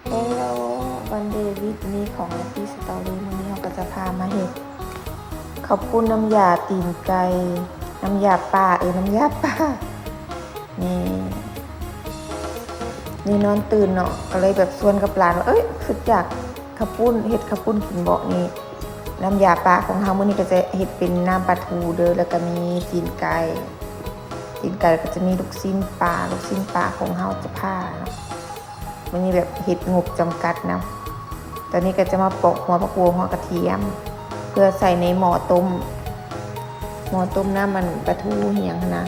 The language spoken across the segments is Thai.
เฮลโลวันเดวิดมีของที่สตอรี่มื้อนี้เราก็จะพามาเห็ดข้าวปุ้นน้ำยาตีนไก่น้ำยาป่าน้ำยาป่านี่นี่นอนตื่นเนาะก็เลยแบบชวนกับหลานว่าคืออยากข้าวปุ้นเห็ดข้าวปุ้นกินเบาะนี่น้ำยาป่าของเฮามื้อนี้ก็จะเห็ดเป็นน้ำปลาทูเด้อแล้วก็มีตีนไก่ก็จะมีลูกชิ้นปลาของเฮาจะผ้าเนาะมันมีแบบเห็ดงบจำกัดนะตอนนี้ก็จะมาปอกหัวผักบัวหัวกระเทียมเพื่อใส่ในหม้อต้มน้ำมันปลาทูเหี่ยงนะ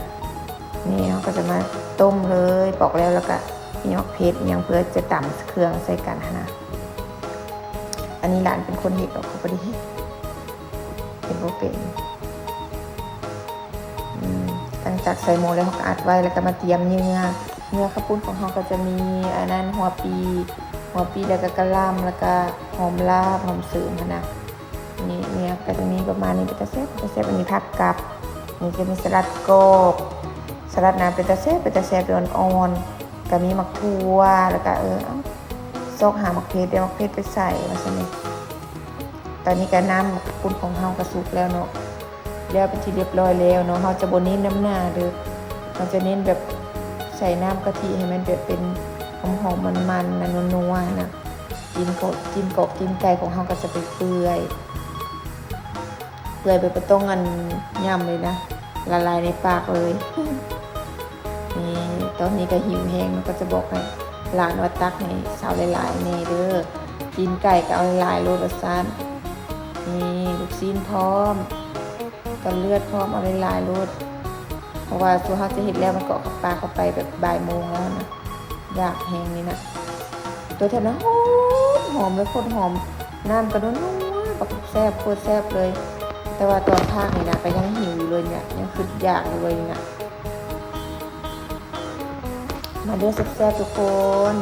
นี่เราก็จะมาต้มเลยปอกแล้วก็มีมะเขือเหี่ยงเพื่อจะตำเครื่องใส่กันนะอันนี้หลานเป็นคนเห็ดเขาพอดีเป็นโบเป็นหลังจากใส่หมูแล้วเขาก็อัดไว้แล้วก็มาเตรียมเนื้อข้าวปุ้นของเขาก็จะมีอันนั้นหัวปีแล้วก็กระหล่ำแล้วก็หอมลาบหอมสืมนะนี่เนี่ยก็จะมีประมาณนี้เป็นตะเซฟอันนี้ผักกับนี่จะมีสลัดกบสลัดน้ำเป็นตะเซฟอ่อนๆก็มีมักทั่วแล้วก็ซอกหามักเพชรเดี๋ยวมักเพชรไปใส่มาสิตอนนี้ก็น้ำข้าวปุ้นของเราก็สุกแล้วเนาะแล้วเป็นที่เรียบร้อยแล้วเนาะเราจะบนนี้น้ำหน้าเด้อเราจะเน้นแบบใส่น้ำกะทิให้มันแบบเป็นหอมๆมันๆนัวๆนะกินไก่ของเราก็จะไปเปื่อยไปประต้งอันย่ำเลยนะละลายในปากเลยนี่ตอนนี้ก็หิวแห้งมันก็จะบอกให้หลานว่าตักให้สาวหลายๆนี่เด้อกินไก่ก็เอาหลายโลละซันนี่ลูกชิ้นพร้อมกับเลือดพร้อมเอาหลายโลเพราะว่าตัวเขาจะเห็นแล้วมันเกาะกับปลาเข้าไปแบบบ่ายโมงแล้วนะอยากแห้งนี่นะตัวเธอนะหอมเลยโคตรหอมน้ำกระโดดนัวปักแซ่บโคตรแซ่บเลยแต่ว่าตอนภาคนี่นะก็ยังหิวอยู่เลยเนี่ยยังคืออยากอยู่เลยเนี่ยมาเด้อแซ่บๆทุกคน